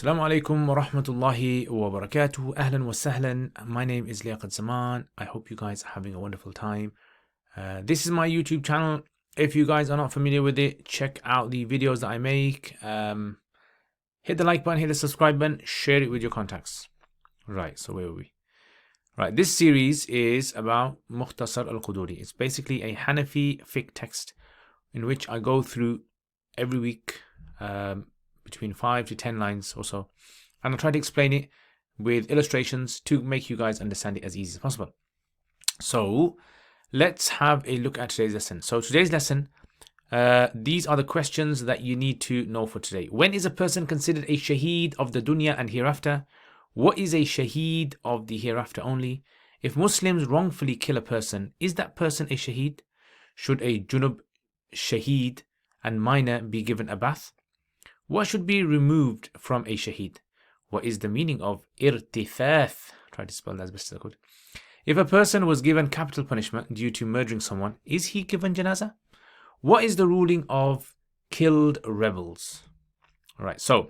Assalamu alaikum wa rahmatullahi wa barakatuh. Ahlan wa sahlan. My name is Liaquat. I hope you guys are having a wonderful time. This is my YouTube channel. If you guys are not familiar with it, check out the videos that I make. Hit the like button, hit the subscribe button, share it with your contacts. Right, so where were we? Right, this series is about Mukhtasar al-Qudoori. It's basically a Hanafi fiqh text in which I go through every week between 5 to 10 lines or so, and I'll try to explain it with illustrations to make you guys understand it as easy as possible. So let's have a look at today's lesson. So today's lesson, these are the questions that you need to know for today. When is a person considered a Shaheed of the dunya and hereafter? What is a Shaheed of the hereafter only? If Muslims wrongfully kill a person, is that person a Shaheed? Should a Junub, Shaheed and minor be given a bath? What should be removed from a Shaheed? What is the meaning of irtithath? Try to spell that as best as I could. If a person was given capital punishment due to murdering someone, is he given janazah? What is the ruling of killed rebels? Alright, so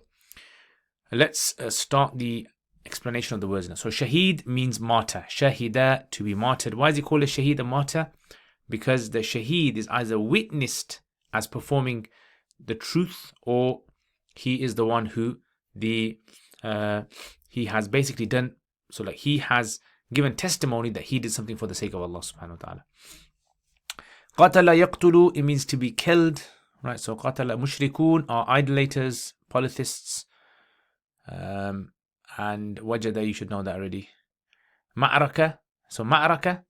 let's start the explanation of the words now. So Shaheed means martyr. Shahida, to be martyred. Why is he called a Shaheed, a martyr? Because the Shaheed is either witnessed as performing the truth, or he is the one who he has basically done, so like he has given testimony that he did something for the sake of Allah subhanahu wa ta'ala. Qatala yaqtulu, it means to be killed, right? So qatala mushrikun are idolaters, polytheists, and wajada, you should know that already. Ma'raka, so ma'raka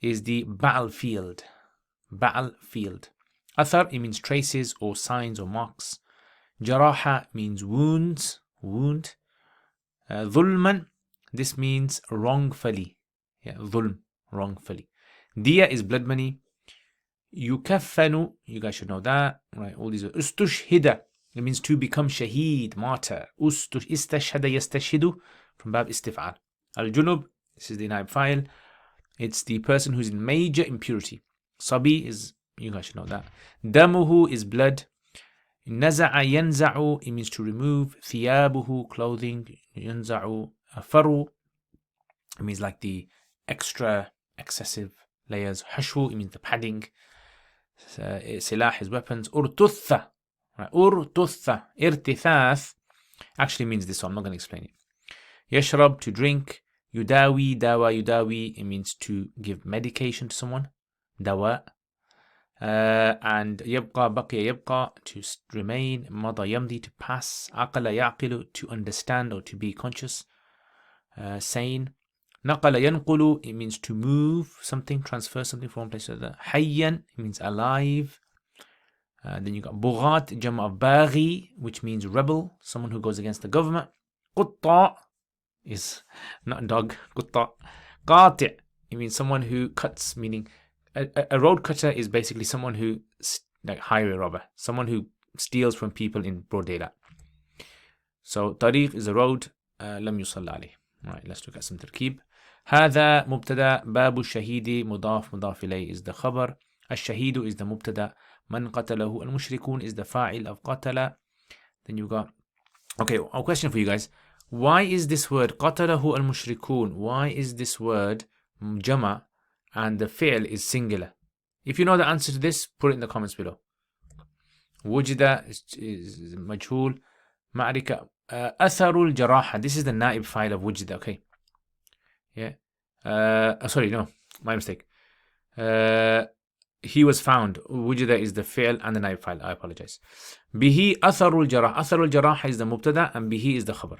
is the battlefield. Athar, it means traces or signs or marks. Jaraha means wound. Dhulman, this means wrongfully. Yeah, dhulm, wrongfully. Diya is blood money. Yukaffanu, you guys should know that. Right, all these are. Ustushhida, it means to become shaheed, martyr. Istashhada yastashhidu, from bab istif'al. Al-junub, this is the naib file. It's the person who's in major impurity. Sabi is, you guys should know that. Damuhu is blood. Naza'a yanza'u, it means to remove. Thiyabuhu, clothing. Yanza'u, faru, it means like the excessive layers. Hashwu, it means the padding. Silah is weapons. Urtutha, right? Urtutha, irtithath actually means this, so I'm not going to explain it. Yashrab, to drink. Yudawi, dawa, yudawi, it means to give medication to someone. Dawa. And yabqa, baqiya yabqa, to remain. Mada yamdi, to pass. Aqala yaqilu, to understand or to be conscious, sane. Naqala yanqulu, it means to move something, transfer something from one place to another. Hayyan, it means alive. Then you got bughat, jama of baghi, which means rebel, someone who goes against the government. Qutta is not a dog. Qutta. Qati', it means someone who cuts, meaning a road cutter is basically someone who, like highway robber, someone who steals from people in broad daylight. So tariq is a road. Lam yusalla alayh. Right, let's look at some tarkib. هذا مبتدا باب الشهيد مضاف مضاف إليه is the khabar. الشهيد is the mubtada. من قتله المشركون is the fa'il of قتل. Then you got, okay, a question for you guys. Why is this word قتله المشركون? Why is this word jama and the fi'l is singular? If you know the answer to this, put it in the comments below. Wujida is majhul. Ma'rika. Atharul jaraha. This is the naib file of wujida, okay? Yeah. Sorry, no, my mistake. He was found. Wujida is the fi'l and the naib file. I apologize. Bihi atharul jarah. Atharul jaraha is the mubtada and bihi is the khabar.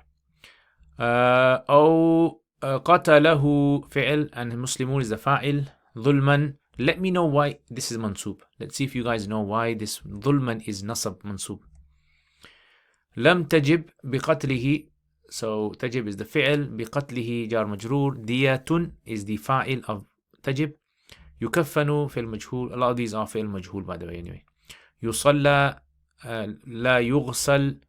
Qatalahu fi'l and muslimun is the fa'il. Dhulman. Let me know why this is mansub. Let's see if you guys know why this dhulman is nasab mansub. Lam tajib biqatlihi. So tajib is the fi'l. Biqatlihi jar majroor. Diyatun is the fa'il of tajib. Yukaffanu fi'l majhul. A lot of these are fi'l majhul, by the way, anyway. Yusalla la yughsal.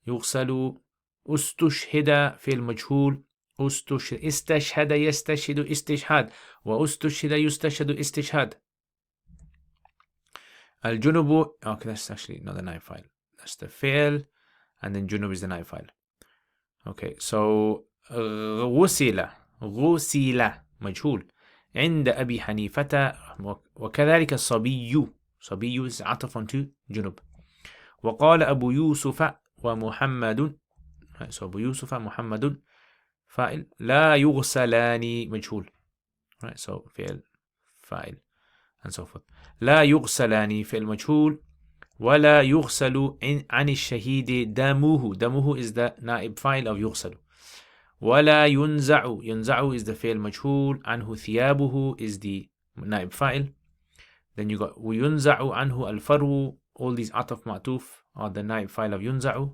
Yughsalu. Ustushhida fi'l majhul. استشهد يستشهد استشهاد واستشهد يستشهد استشهاد. الجنوب, okay, that's actually not the naib file, that's the fi'l, and then junub is the naib file. Okay, so غسل مجهول عند أبي حنيفة وكذلك الصبي is عطف to جنب وقال أبو يوسف ومحمد so أبو يوسف محمد فاعل لا يغسلان مجهول right so فعل فاعل and so forth لا يغسلان فعل مجهول ولا يغسل عن الشهيد دمه is the نائب فاعل of يغسل ولا ينزع is the فعل مجهول عنه ثيابه is the نائب فاعل then you got وينزع عنه الفرو all these عطف معطوف are the نائب فاعل of ينزع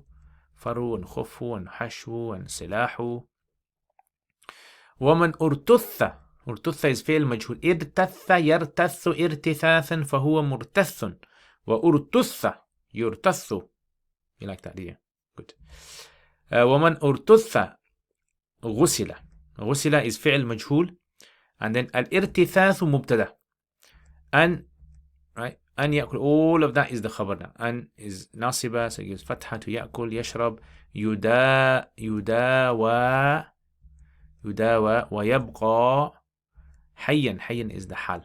فرو and خف and حشو and سلاح ومن ارتث is فعل مجهول ارتث يرتث ارتثاثا فهو مرتث وارتث يرتث you like that yeah good ومن ارتث غسل is فعل مجهول and then الارتثاث مبتدا أن right أن يأكل all of that is the خبر now أن is ناصبة so it gives فتحة to يأكل يشرب يداوى ويبقى حيا is the حال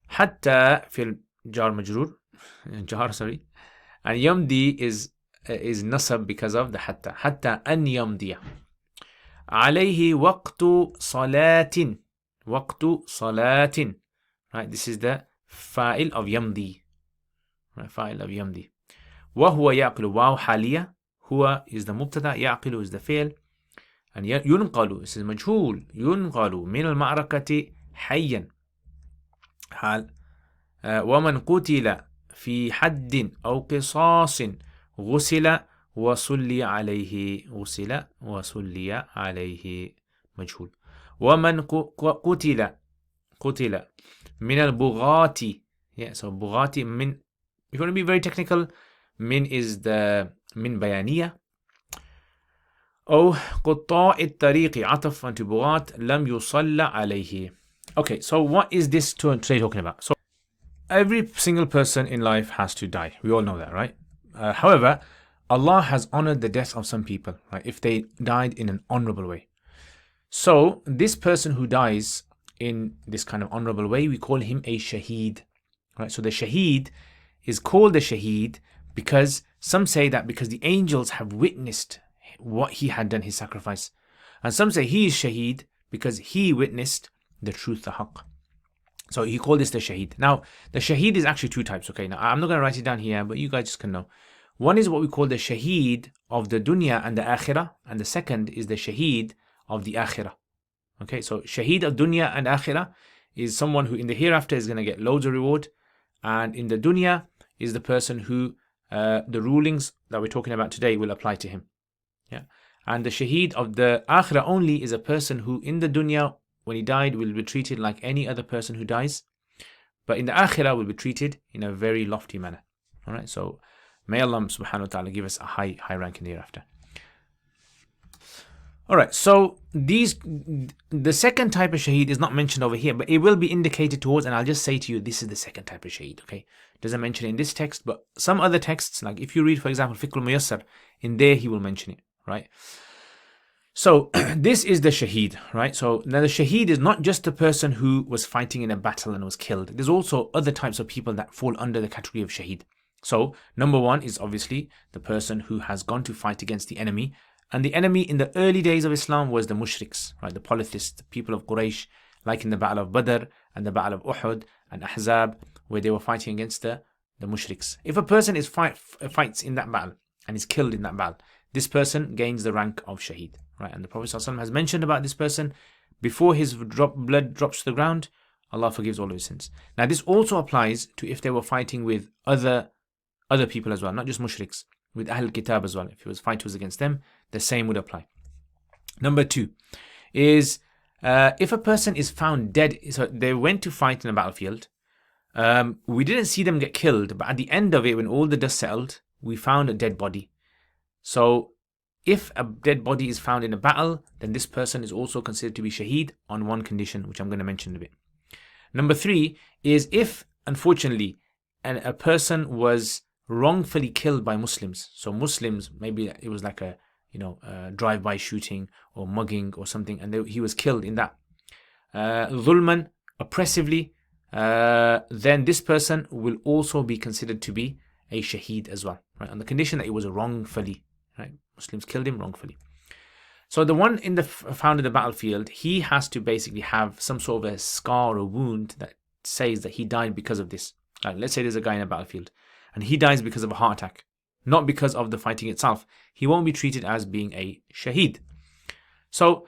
حتى في الجار مجرور جار sorry and يمضي is نصب because of the حتى أن يمضي عليه وقت صلاة right this is the فاعل of يمضي right فاعل of يمضي وهو يعقل واو حالية هو is the مبتدا يعقل is the فعل and ينقل this is مجهول ينقل من المعركة حيا حال ومن قتل في حد أو قصاص غسل وصلي عليه مجهول ومن قتل من البغاة yeah so بغاة من if you want to be very technical من is the من بيانية أو قطاع الطريق عطف onto بغاة لم يصلى عليه. Okay, so what is this today talking about? So every single person in life has to die. We all know that, right? However, Allah has honored the death of some people, right? If they died in an honorable way. So this person who dies in this kind of honorable way, we call him a Shaheed, right? So the Shaheed is called a Shaheed because some say that because the angels have witnessed what he had done, his sacrifice. And some say he is Shaheed because he witnessed the truth, the haqq. So he called this the Shaheed. Now, the Shaheed is actually two types, okay? Now, I'm not going to write it down here, but you guys just can know. One is what we call the Shaheed of the dunya and the akhirah, and the second is the Shaheed of the akhirah. Okay, so Shaheed of dunya and akhirah is someone who in the hereafter is going to get loads of reward, and in the dunya is the person who the rulings that we're talking about today will apply to him. Yeah, and the Shaheed of the akhirah only is a person who in the dunya when he died will be treated like any other person who dies, but in the akhirah will be treated in a very lofty manner. All right, so may Allah subhanahu wa ta'ala give us a high rank in the hereafter. All right, so the second type of Shaheed is not mentioned over here, but it will be indicated towards, and I'll just say to you, this is the second type of Shaheed, okay? Doesn't mention it in this text, but some other texts, like if you read, for example, Fiqh al-Muyassar, in there he will mention it, right? So this is the Shaheed, right? So now the Shaheed is not just the person who was fighting in a battle and was killed. There's also other types of people that fall under the category of Shaheed. So number one is obviously the person who has gone to fight against the enemy. And the enemy in the early days of Islam was the mushriks, right? The polytheists, the people of Quraysh, like in the Battle of Badr and the Battle of Uhud and Ahzab, where they were fighting against the mushriks. If a person is fights in that battle and is killed in that battle, this person gains the rank of Shaheed, right? And the Prophet ﷺ has mentioned about this person before his blood drops to the ground, Allah forgives all of his sins. Now this also applies to if they were fighting with other people as well, not just mushriks, with Ahl Kitab as well. If it was fighters against them, the same would apply. Number two is if a person is found dead, so they went to fight in a battlefield, we didn't see them get killed, but at the end of it, when all the dust settled, we found a dead body. So if a dead body is found in a battle, then this person is also considered to be Shaheed on one condition, which I'm going to mention in a bit. Number three is if, unfortunately, a person was wrongfully killed by Muslims. So Muslims, maybe it was like a drive-by shooting or mugging or something, and he was killed in that. Dhulman, oppressively, then this person will also be considered to be a shaheed as well, right? On the condition that it was wrongfully, right? Muslims killed him wrongfully. So the one found in the battlefield, he has to basically have some sort of a scar or wound that says that he died because of this. Like, let's say there's a guy in a battlefield and he dies because of a heart attack, not because of the fighting itself. He won't be treated as being a shaheed. So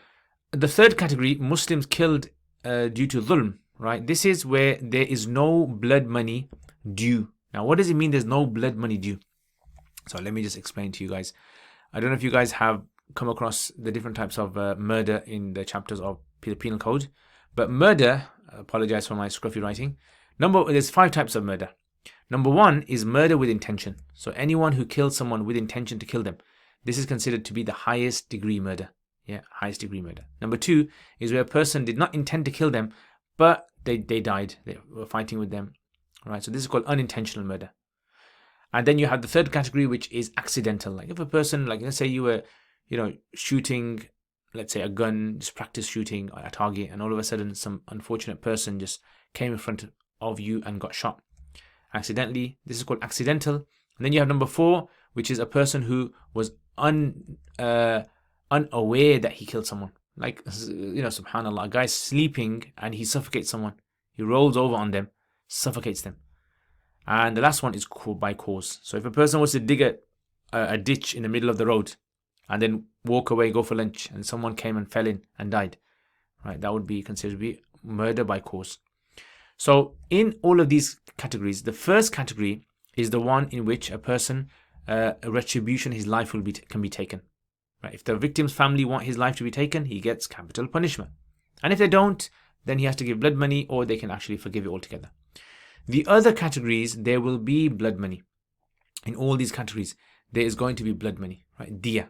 the third category, Muslims killed due to dhulm, right? This is where there is no blood money due. Now, what does it mean there's no blood money due? So let me just explain to you guys. I don't know if you guys have come across the different types of murder in the chapters of the penal code, but murder, I apologize for my scruffy writing, there's 5 types of murder. Number 1 is murder with intention. So anyone who kills someone with intention to kill them, this is considered to be the highest degree murder. Yeah, highest degree murder. Number 2 is where a person did not intend to kill them, but they died. They were fighting with them. Right, so this is called unintentional murder. And then you have the third category, which is accidental. Like if a person, like let's say you were, shooting, let's say a gun, just practice shooting at a target, and all of a sudden some unfortunate person just came in front of you and got shot accidentally. This is called accidental. And then you have number 4, which is a person who was unaware that he killed someone. Like, subhanAllah, a guy's sleeping and he suffocates someone. He rolls over on them, suffocates them. And the last one is by cause. So if a person was to dig a ditch in the middle of the road and then walk away, go for lunch, and someone came and fell in and died, right, that would be considered to be murder by cause. So in all of these categories, the first category is the one in which a person, a retribution, his life can be taken. Right? If the victim's family want his life to be taken, he gets capital punishment. And if they don't, then he has to give blood money, or they can actually forgive it altogether. The other categories, there will be blood money. In all these categories, there is going to be blood money, right? Diya.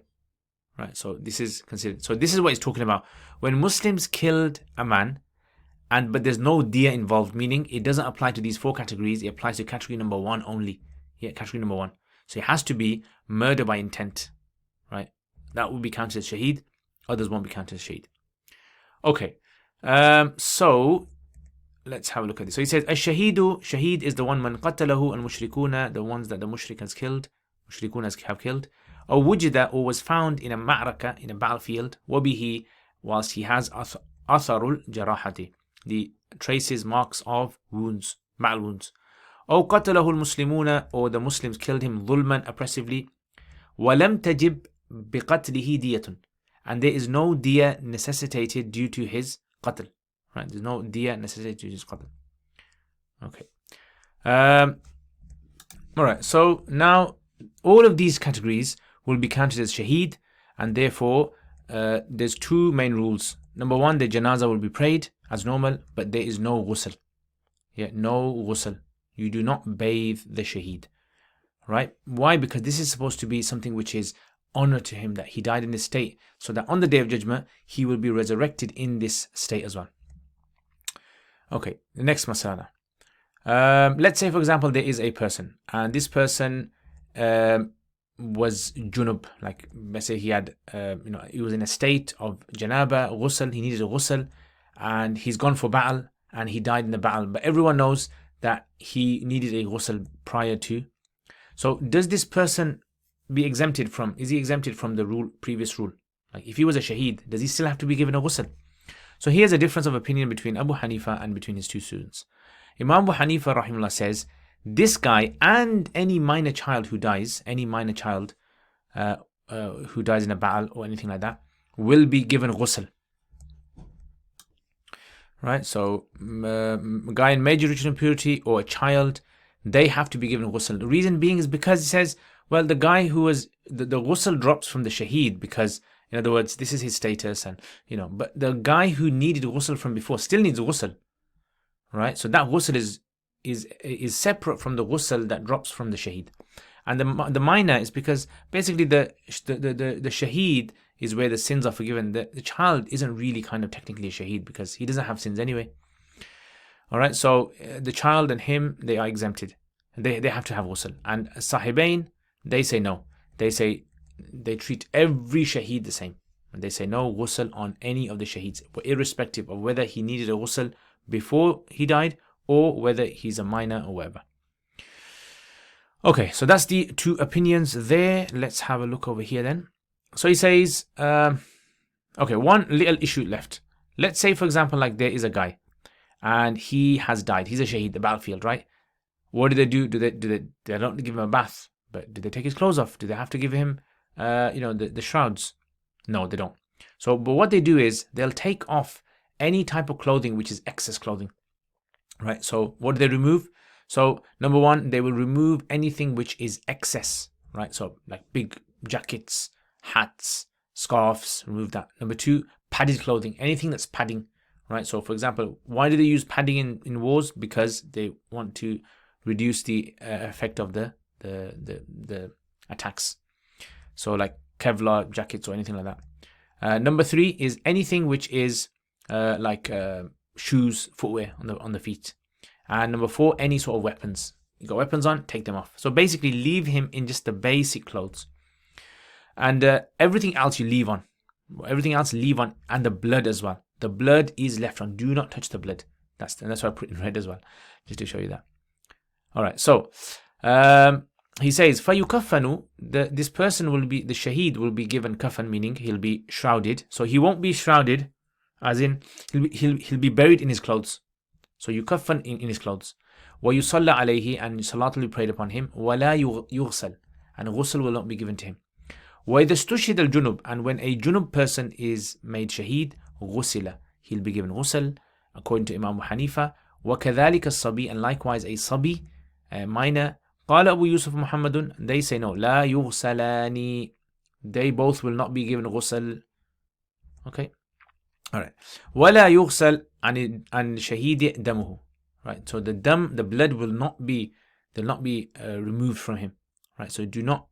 Right, so this is considered. So this is what he's talking about. When Muslims killed a man, but there's no diya involved, meaning it doesn't apply to these 4 categories. It applies to category number 1 only. Yeah, category number 1. So it has to be murder by intent, right? That will be counted as shaheed. Others won't be counted as shaheed. Okay, so let's have a look at this. So he says, "Ash-shaheedu, shaheed is the one man qatalahu al-mushrikuna, the ones that the mushrik has killed, mushrikuna have killed, or wujida, or was found in a ma'raka, in a battlefield, wabihi, whilst he has atharul jarahati, the traces, marks of wounds, battle wounds, or qatalahu al-muslimuna, or the Muslims killed him dhulman, oppressively, walam tajib biqatlihi diyatun, and there is no diya necessitated due to his qatl." Right, there's no diya necessitated due to his qatl. Okay. Alright, so now all of these categories will be counted as shaheed, and therefore there's 2 main rules. Number 1, the janazah will be prayed as normal, but there is no ghusl. Yeah, no ghusl. You do not bathe the shaheed. Right? Why? Because this is supposed to be something which is honor to him, that he died in this state, so that on the day of judgment he will be resurrected in this state as well. Okay, the next masala. Let's say, for example, there is a person, and this person was junub. Like, let's say he had, he was in a state of janaba, ghusl. He needed a ghusl, and he's gone for battle, and he died in the battle. But everyone knows that he needed a ghusl prior to. So, does this person be exempted from? Is he exempted from the previous rule? Like, if he was a shaheed, does he still have to be given a ghusl? So here's a difference of opinion between Abu Hanifa and between his 2 students. Imam Abu Hanifa rahimahullah says, this guy and any minor child who dies, who dies in a battle or anything like that, will be given ghusl. Right, so a guy in major ritual impurity or a child, they have to be given ghusl. The reason being is because it says, well, the guy who was, the ghusl drops from the shaheed because, in other words, this is his status, and but the guy who needed ghusl from before still needs ghusl, right? So that ghusl is separate from the ghusl that drops from the shaheed, and the minor is because basically the shaheed is where the sins are forgiven. The child isn't really kind of technically a shaheed because he doesn't have sins anyway. All right, so the child and him, they are exempted. They have to have ghusl, and sahibain, they say no. They say they treat every shaheed the same. And they say no ghusl on any of the shaheeds, irrespective of whether he needed a ghusl before he died or whether he's a minor or whatever. Okay, so that's the two opinions there. Let's have a look over here then. So he says, okay, one little issue left. Let's say, for example, like there is a guy and he has died. He's a shaheed, the battlefield, right? What do? They don't give him a bath, but do they take his clothes off? Do they have to give him, the shrouds? No, they don't. So, but what they do is they'll take off any type of clothing which is excess clothing, right? So, what do they remove? So, number one, they will remove anything which is excess, right? So, like big jackets, hats, scarves, remove that. Number two, padded clothing, anything that's padding, right? So, for example, why do they use padding in wars? Because they want to reduce the effect of the attacks. So, like Kevlar jackets or anything like that. Number three is anything which is like shoes, footwear on the feet. And number four, any sort of weapons. You got weapons on, take them off. So basically, leave him in just the basic clothes, and everything else you leave on. Everything else leave on, and the blood as well. The blood is left on. Do not touch the blood. That's why I put it in red as well, just to show you that. All right. So he says, فَيُكَفَّنُ, this person will be, the shaheed will be given kafan, meaning he'll be shrouded. So he won't be shrouded, as in he'll be buried in his clothes. So yukaffan in his clothes. وَيُصَلَّ عَلَيْهِ, and salat will be prayed upon him. وَلَا يُغْسَل, and ghusl will not be given to him. وَإِذَا اسْتُشْهِدَ الْجُنُوب, and when a junub person is made shaheed, غُسِلَ, he'll be given ghusl, according to Imam Hanifa. وَكَذَلِكَ الصَّبِي, and likewise a sabi, a minor. قال أبو يوسف محمد, they say no, لا يغسلان, they both will not be given ghusl. Okay, all right. ولا يغسل عن شهيد دمه, right? So the blood will not be removed from him, right? So do not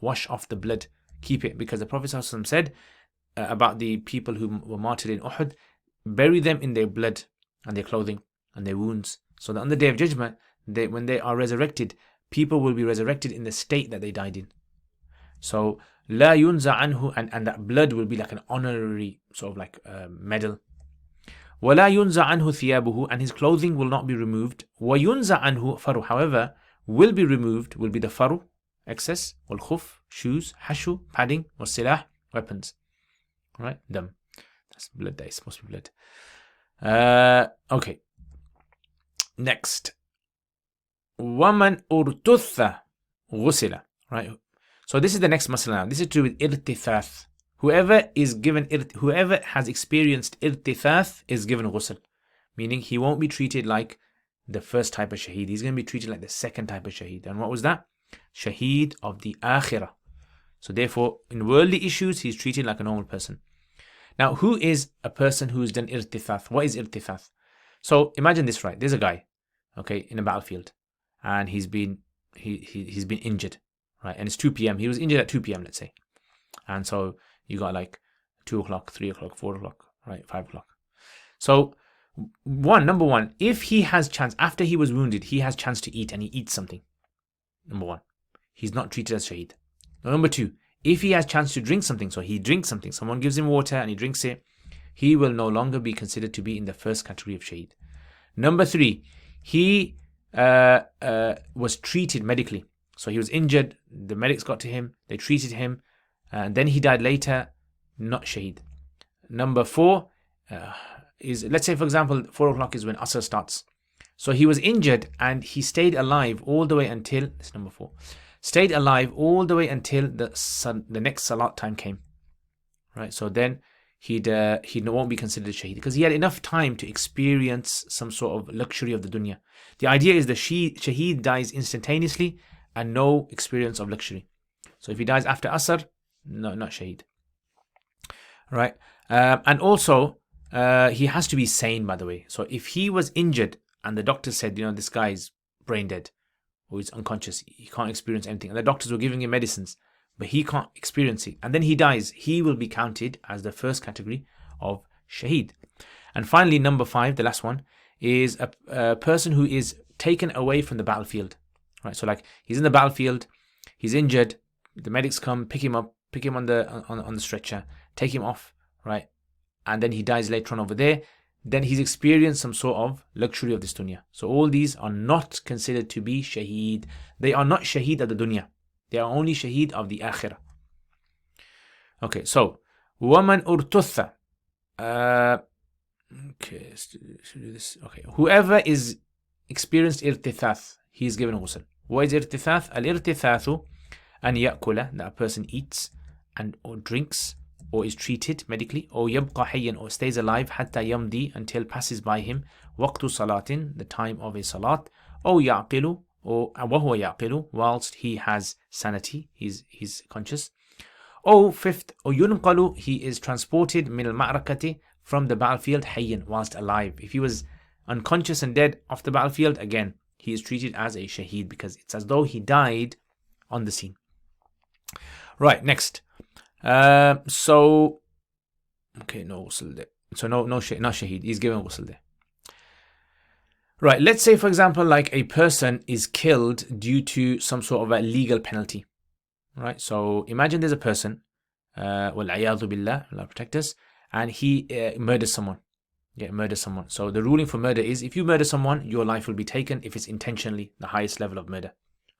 wash off the blood, keep it, because the Prophet ﷺ said about the people who were martyred in Uhud, bury them in their blood and their clothing and their wounds, so that on the day of judgment, when they are resurrected, people will be resurrected in the state that they died in. So لا ينزع عنه, and that blood will be like an honorary sort of like medal. ولا ينزع عنه ثيابه, and his clothing will not be removed. وينزع عنه فرو, however, will be removed, will be the faru, excess, والخف, shoes, hashu, padding, والسلاح, weapons. Right, dam. That's blood, that is supposed to be blood. Okay. Next. وَمَنْ أُرْتُثَّ غُسِلَ, right? So this is the next masala now. This is to do with irtithath. Whoever has experienced irtithath is given ghusl, meaning he won't be treated like the first type of shaheed. He's going to be treated like the second type of shaheed. And what was that? Shaheed of the akhirah. So therefore, in worldly issues, he's treated like a normal person. Now, who is a person who's done irtithath? What is irtithath? So imagine this, right? There's a guy, okay, in a battlefield, and he's been injured, right? And it's 2 p.m. He was injured at 2 p.m., let's say. And so you got like 2 o'clock, 3 o'clock, 4 o'clock, right? 5 o'clock. So number one, if he has chance, after he was wounded, he has chance to eat and he eats something. Number one, he's not treated as shaheed. Number two, if he has chance to drink something, so he drinks something, someone gives him water and he drinks it, he will no longer be considered to be in the first category of shaheed. Number three, he was treated medically. So he was injured, the medics got to him, they treated him, and then he died later, not shaheed. Number four is, let's say for example, 4 o'clock is when Asr starts. So he was injured and he stayed alive all the way until, this is number four, stayed alive all the way until the next salat time came. Right, so then he won't be considered shaheed because he had enough time to experience some sort of luxury of the dunya. The idea is the shaheed dies instantaneously and no experience of luxury. So if he dies after Asr, no, not shaheed. Right, and also he has to be sane, by the way. So if he was injured and the doctor said, this guy is brain dead or he's unconscious, he can't experience anything, and the doctors were giving him medicines, but he can't experience it, and then he dies, he will be counted as the first category of shaheed. And finally, number 5, the last one, is a person who is taken away from the battlefield. Right, so like he's in the battlefield, he's injured, the medics come, pick him up, pick him on the stretcher, take him off, right? And then he dies later on over there. Then he's experienced some sort of luxury of this dunya. So all these are not considered to be shaheed. They are not shaheed of the dunya. They are only shaheed of the akhirah. Okay, so وَمَنْ أُرْتُثَّ okay, let's do this. Okay, whoever is experienced irtithath, he is given ghusl. What is irtithath? Al-irtithathu an ya'kula, that a person eats and or drinks or is treated medically, or yabqa hayyan, or stays alive, hatta yamdi, until passes by him waqtu salatin, the time of a salat, or yaqilu, or wahuwa yaqilu, whilst he has sanity, he's conscious. Or fifth, or yunqalu, he is transported min al-ma'rakati, from the battlefield, hayyan, whilst alive. If he was unconscious and dead off the battlefield, again, he is treated as a shaheed, because it's as though he died on the scene. Right, next. So, okay, no ghusl there. So not shaheed, he's given ghusl there. Right, let's say, for example, like a person is killed due to some sort of a legal penalty. Right, so imagine there's a person, wal-'iyadhu billah, Allah protect us, and he murders someone. Yeah, murders someone. So the ruling for murder is, if you murder someone, your life will be taken if it's intentionally, the highest level of murder.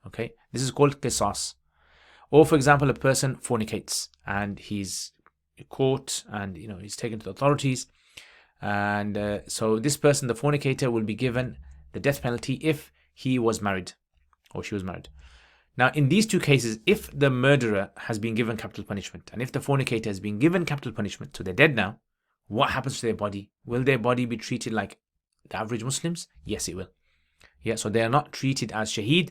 Okay, this is called qisas. Or for example, a person fornicates and he's caught and he's taken to the authorities, and so this person, the fornicator, will be given the death penalty if he was married or she was married. Now, in these two cases, if the murderer has been given capital punishment and if the fornicator has been given capital punishment, so they're dead now, what happens to their body? Will their body be treated like the average Muslims? Yes, it will. Yeah, so they are not treated as shaheed.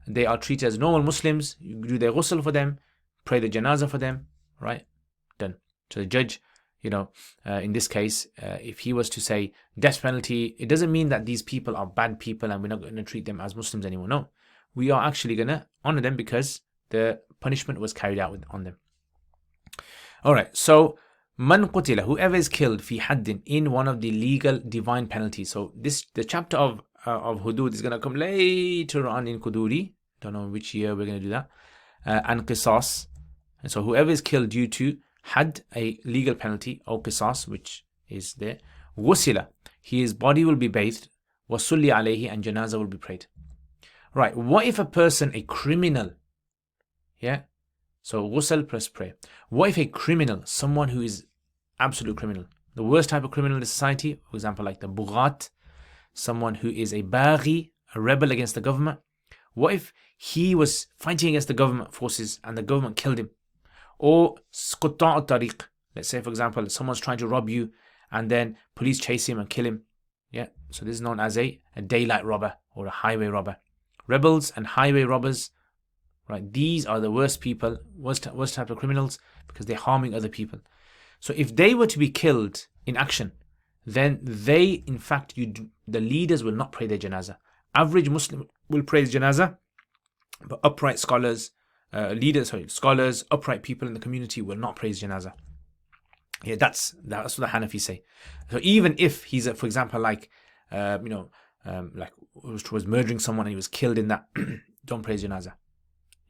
They are treated as normal Muslims. You do their ghusl for them, pray the janazah for them, right? Done. So the judge, in this case, if he was to say death penalty, it doesn't mean that these people are bad people and we're not going to treat them as Muslims anymore. No, we are actually going to honor them because the punishment was carried out on them. All right, so man qutila, whoever is killed fi haddin, in one of the legal divine penalties. So the chapter of hudud is going to come later on in Qudoori. Don't know which year we're going to do that. And qisas. And so whoever is killed due to had a legal penalty, or qisas, which is there, ghusila, his body will be bathed, wasulli alayhi, and janazah will be prayed. Right, what if a person, a criminal, yeah, so ghusl plus prayer. What if a criminal, someone who is absolute criminal, the worst type of criminal in society, for example, like the bughat, someone who is a baghi, a rebel against the government, what if he was fighting against the government forces and the government killed him? Or qutta' tariq, let's say, for example, someone's trying to rob you and then police chase him and kill him. Yeah, so this is known as a daylight robber or a highway robber. Rebels and highway robbers, right, these are the worst people, worst type of criminals, because they're harming other people. So if they were to be killed in action, then they, in fact, the leaders will not pray their janazah. Average Muslim will pray the janazah, but upright scholars, scholars, upright people in the community will not praise janazah. Yeah, that's what the Hanafi say. So even if he's, for example, like was murdering someone and he was killed in that, don't praise janazah.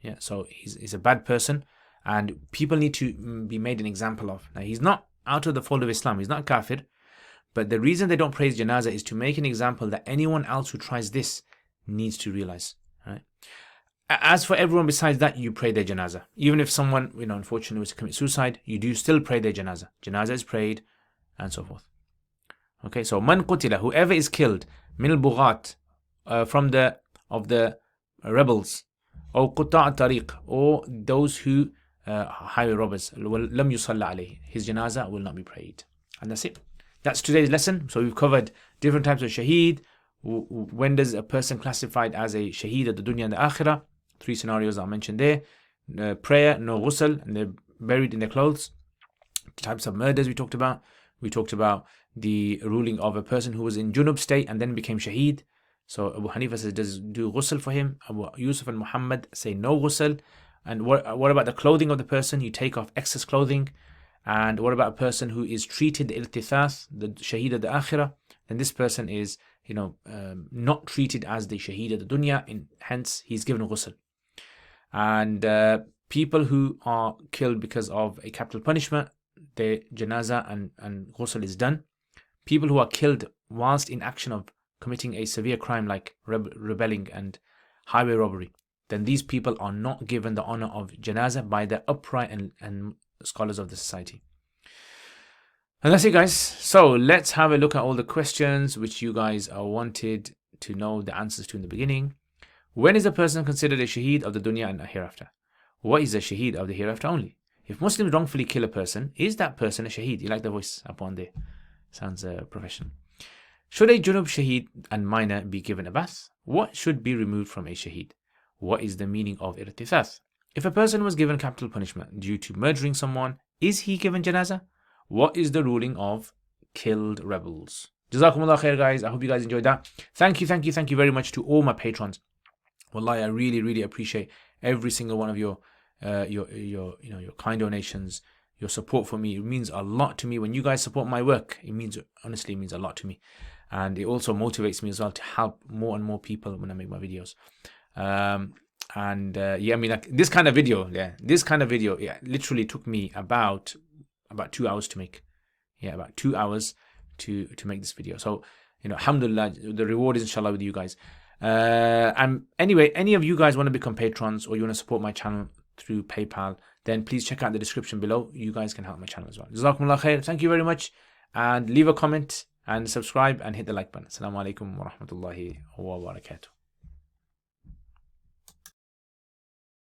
Yeah, so he's a bad person, and people need to be made an example of. Now, he's not out of the fold of Islam, he's not kafir, but the reason they don't praise janazah is to make an example that anyone else who tries this needs to realize. Right? As for everyone besides that, you pray their janazah. Even if someone, unfortunately was to commit suicide, you do still pray their janazah. Janazah is prayed, and so forth. Okay, so man qutila, whoever is killed, min al-bughat, of the rebels, or qutta' tariq, or those who highway robbers, lam yusalla alayhi, his janazah will not be prayed. And that's it. That's today's lesson. So we've covered different types of shaheed. When does a person classified as a shaheed of the dunya and the akhirah? 3 scenarios I mentioned there. Prayer, no ghusl, and they're buried in their clothes. Types of murders we talked about. We talked about the ruling of a person who was in junub state and then became shaheed. So Abu Hanifa says, do ghusl for him. Abu Yusuf and Muhammad say no ghusl. And what about the clothing of the person? You take off excess clothing. And what about a person who is treated the iltithas, the shaheed of the akhirah? Then this person is, not treated as the shaheed of the dunya, and hence he's given ghusl. And People who are killed because of a capital punishment, their janazah and ghusl is done. People who are killed whilst in action of committing a severe crime like rebelling and highway robbery, then these people are not given the honor of janazah by the upright and scholars of the society. And that's it, guys. So let's have a look at all the questions which you guys wanted to know the answers to in the beginning. When is a person considered a shaheed of the dunya and hereafter? What is a shaheed of the hereafter only? If Muslims wrongfully kill a person, is that person a shaheed? You like the voice up on there? Sounds professional. Should a junub shaheed and minor be given a bath? What should be removed from a shaheed? What is the meaning of irtithas? If a person was given capital punishment due to murdering someone, is he given janazah? What is the ruling of killed rebels? Jazakumullah khair, guys. I hope you guys enjoyed that. Thank you very much to all my patrons. Wallahi, I really appreciate every single one of your kind donations, your support for me. It means a lot to me. When you guys support my work, honestly it means a lot to me. And it also motivates me as well to help more and more people when I make my videos. Like this kind of video, literally took me about 2 hours to make. About 2 hours to make this video. So, alhamdulillah, the reward is inshallah with you guys. And anyway, any of you guys want to become patrons or you want to support my channel through PayPal, then please check out the description below. You guys can help my channel as well. Jazakumullah khair. Thank you very much. And leave a comment and subscribe and hit the like button. Assalamu alaikum wa rahmatullahi wa barakatuh.